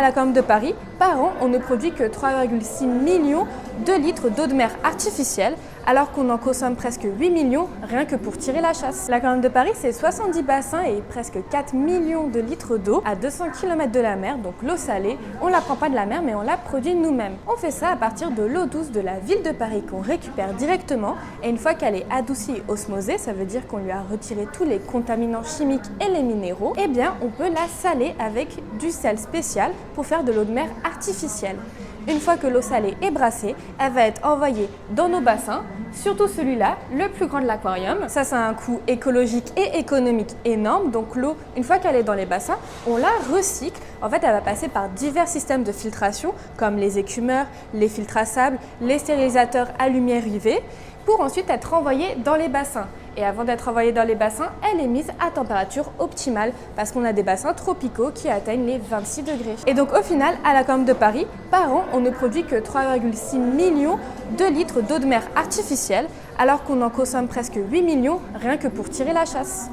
à l'Aquarium de Paris, par an, on ne produit que 3,6 millions de litres d'eau de mer artificielle, alors qu'on en consomme presque 8 millions rien que pour tirer la chasse. L'Aquarium de Paris, c'est 70 bassins et presque 4 millions de litres d'eau à 200 km de la mer, donc l'eau salée. On ne la prend pas de la mer, mais on la produit nous-mêmes. On fait ça à partir de l'eau douce de la ville de Paris qu'on récupère directement, et une fois qu'elle est adoucie et osmosée, ça veut dire qu'on lui a retiré tous les contaminants chimiques et les minéraux, eh bien on peut la saler avec du sel spécial pour faire de l'eau de mer artificielle. Une fois que l'eau salée est brassée, elle va être envoyée dans nos bassins, surtout celui-là, le plus grand de l'aquarium. Ça a un coût écologique et économique énorme, donc l'eau, une fois qu'elle est dans les bassins, on la recycle. En fait, elle va passer par divers systèmes de filtration, comme les écumeurs, les filtres à sable, les stérilisateurs à lumière UV, pour ensuite être envoyée dans les bassins. Et avant d'être envoyée dans les bassins, elle est mise à température optimale parce qu'on a des bassins tropicaux qui atteignent les 26 degrés. Et donc au final, à l'Aquarium de Paris, par an, on ne produit que 3,6 millions de litres d'eau de mer artificielle alors qu'on en consomme presque 8 millions rien que pour tirer la chasse.